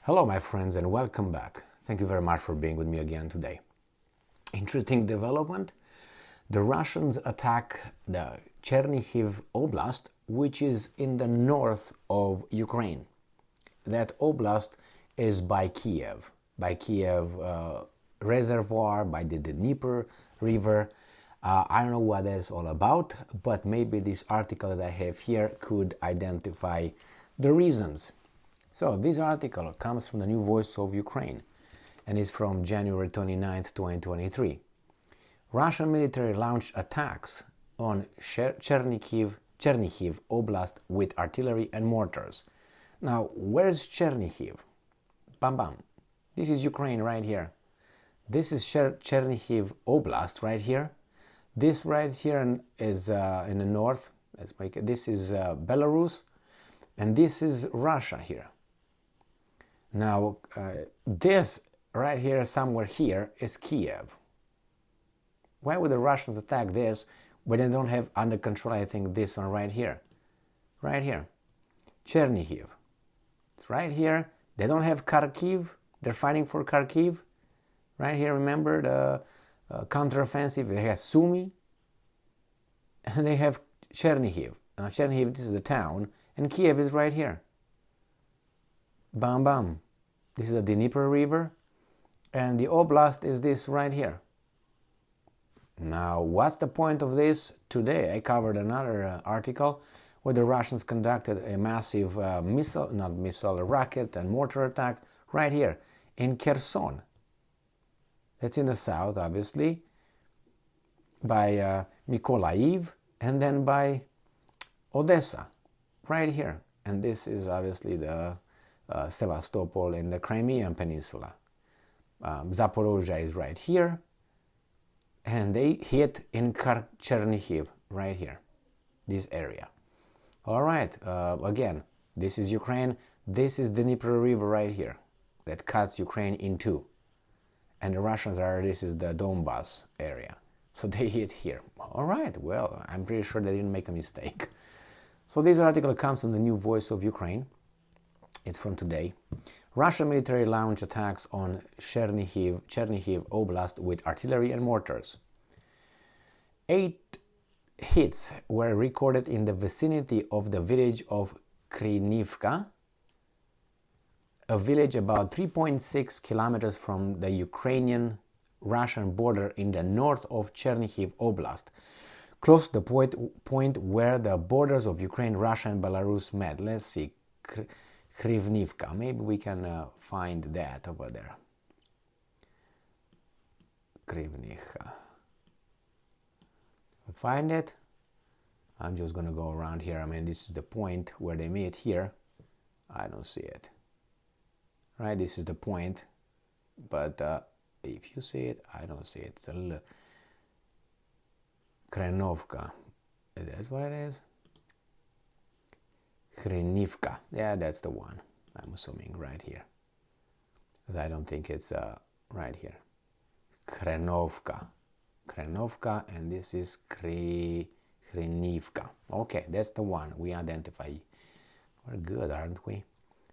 Hello my friends and welcome back. Thank you very much for being with me again today. Interesting development. The Russians attack the Chernihiv Oblast, which is in the north of Ukraine. That oblast is by Kiev reservoir, by the Dnieper River. I don't know what that's all about, but maybe this article that I have here could identify the reasons. So this article comes from the New Voice of Ukraine and is from January 29th, 2023. Russian military launched attacks on Chernihiv Oblast with artillery and mortars. Now, where's Chernihiv? Bam bam. This is Ukraine right here. This is Chernihiv Oblast right here. This right here is in the north. This is Belarus, and this is Russia here. Now, this right here, somewhere here, is Kiev. Why would the Russians attack this when they don't have under control, I think, this one right here? Right here. Chernihiv. It's right here. They don't have Kharkiv. They're fighting for Kharkiv. Right here, remember the counteroffensive? They have Sumy. And they have Chernihiv. Now, Chernihiv, this is the town. And Kiev is right here. Bam bam. This is the Dnieper River. And the oblast is this right here. Now, what's the point of this? Today I covered another article where the Russians conducted a massive rocket and mortar attacks right here in Kherson. That's in the south, obviously, by Mykolaiv, and then by Odessa, right here. And this is obviously the Sevastopol in the Crimean Peninsula. Zaporozhye is right here. And they hit in Chernihiv right here, this area. All right, again, this is Ukraine. This is the Dnieper River right here that cuts Ukraine in two. And the Russians this is the Donbas area. So they hit here. All right, well, I'm pretty sure they didn't make a mistake. So this article comes from the New Voice of Ukraine. It's from today. Russian military launched attacks on Chernihiv Oblast with artillery and mortars. 8 hits were recorded in the vicinity of the village of Krinivka, a village about 3.6 kilometers from the Ukrainian-Russian border in the north of Chernihiv Oblast, close to the point where the borders of Ukraine, Russia, and Belarus met. Let's see. Krivnivka. Maybe we can find that over there. Krivnivka. Find it. I'm just gonna go around here. I mean, this is the point where they meet here. I don't see it. Right, this is the point. But if you see it, I don't see it. It's a little Krenovka. That's what it is. Krenivka. Yeah, that's the one. I'm assuming right here. Because I don't think it's right here. Krenovka. Krenovka, and this is Krenivka. Okay, that's the one we identify. We're good, aren't we?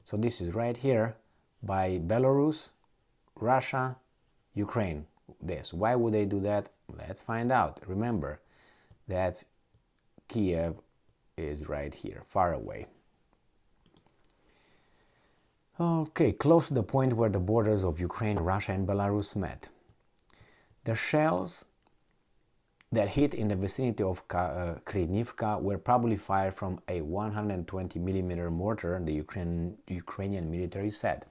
So this is right here by Belarus, Russia, Ukraine. This. Why would they do that? Let's find out. Remember that Kiev is right here, far away. Okay, close to the point where the borders of Ukraine, Russia, and Belarus met. The shells that hit in the vicinity of Krinivka were probably fired from a 120mm mortar, the Ukrainian military said,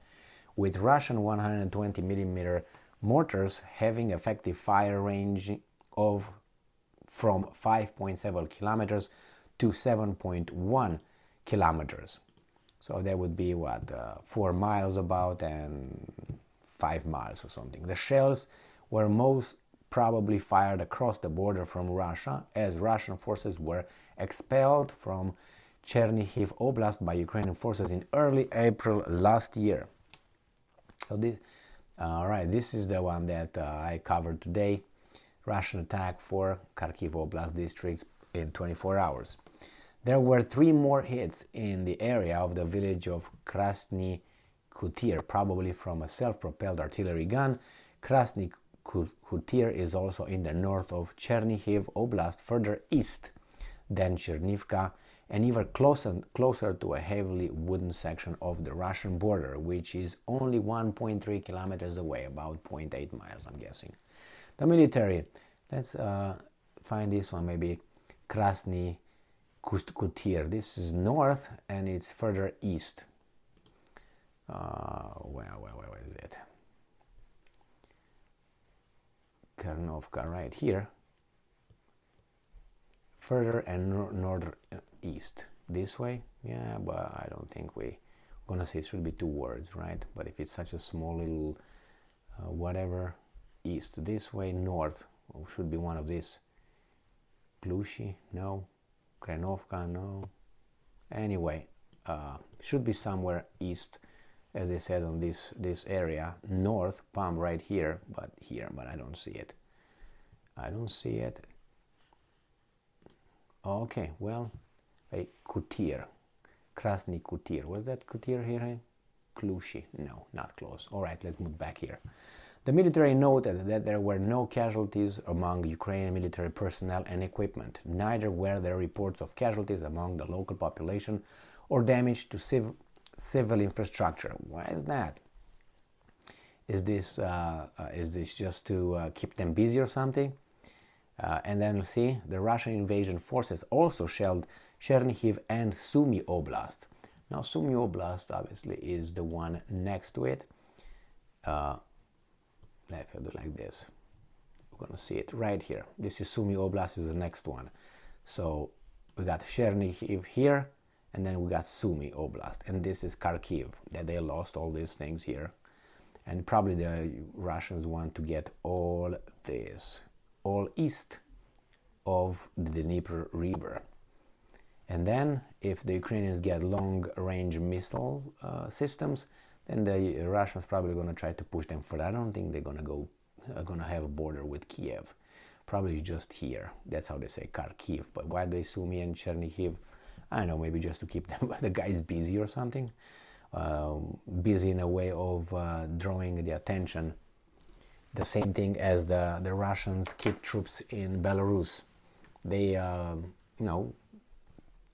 with Russian 120mm mortars having effective fire range of from 5.7 kilometers to 7.1 kilometers. So that would be 4 miles about and 5 miles or something. The shells were most probably fired across the border from Russia, as Russian forces were expelled from Chernihiv Oblast by Ukrainian forces in early April last year. So this is the one that I covered today. Russian attack for Kharkiv Oblast districts in 24 hours. There were 3 more hits in the area of the village of Krasny Kutir, probably from a self-propelled artillery gun. Krasny Kutir is also in the north of Chernihiv Oblast, further east than Chernivka, and even closer to a heavily wooden section of the Russian border, which is only 1.3 kilometers away, about 0.8 miles, I'm guessing. The military, let's find this one, maybe Krasny Kutir. This is north, and it's further east. Where is it? Karnovka, right here. Further and northeast. This way? Yeah, but I don't think we're gonna say it should be two words, right? But if it's such a small little whatever, east, this way, north, should be one of these. Klushi, no. Krenovka, no. Anyway, should be somewhere east, as I said, on this area. North, palm right here, but I don't see it. I don't see it. Okay, well, a Kutir, Krasny Kutir. Was that Kutir here? Klushi, no, not close. All right, let's move back here. The military noted that there were no casualties among Ukrainian military personnel and equipment. Neither were there reports of casualties among the local population or damage to civil infrastructure. Why is that? Is this just to keep them busy or something? And then see, the Russian invasion forces also shelled Chernihiv and Sumy Oblast. Now, Sumy Oblast obviously is the one next to it. If I do like this, we're gonna see it right here. This is Sumy Oblast, is the next one. So we got Chernihiv here, and then we got Sumy Oblast, and this is Kharkiv. That they lost all these things here, and probably the Russians want to get all this, all east of the Dnieper River. And then if the Ukrainians get long-range missile systems, then the Russians probably going to try to push them further. I don't think they're going to have a border with Kiev. Probably just here. That's how they say Kharkiv. But why do they Sumy and Chernihiv? I don't know, maybe just to keep them, the guys busy or something. Busy in a way of drawing the attention. The same thing as the Russians keep troops in Belarus. They,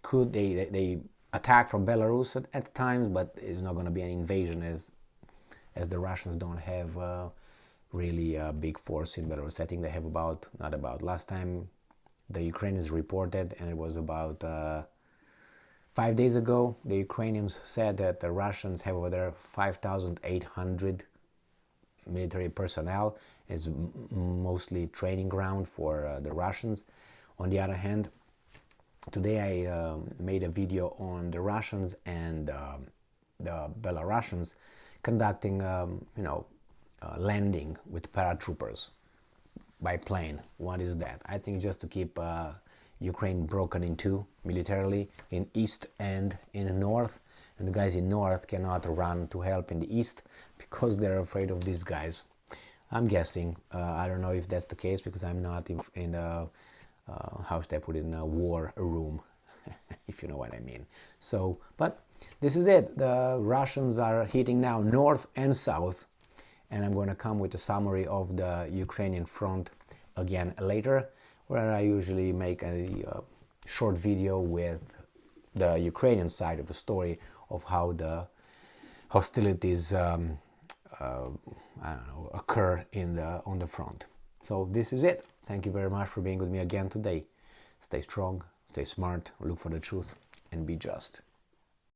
they attack from Belarus at times, but it's not going to be an invasion as the Russians don't have really a big force in Belarus. I think they have last time the Ukrainians reported, and it was about 5 days ago, the Ukrainians said that the Russians have over there 5,800 military personnel. Is mostly training ground for the Russians. On the other hand, today I made a video on the Russians and the Belarusians conducting, landing with paratroopers by plane. What is that? I think just to keep Ukraine broken in two militarily, in east and in the north. And the guys in north cannot run to help in the east because they're afraid of these guys. I'm guessing. I don't know if that's the case because I'm not in the how should I put it, in a war room, if you know what I mean. So, but this is it. The Russians are hitting now north and south, and I'm going to come with a summary of the Ukrainian front again later, where I usually make a short video with the Ukrainian side of the story of how the hostilities occur on the front. So this is it. Thank you very much for being with me again today. Stay strong, stay smart, look for the truth, and be just.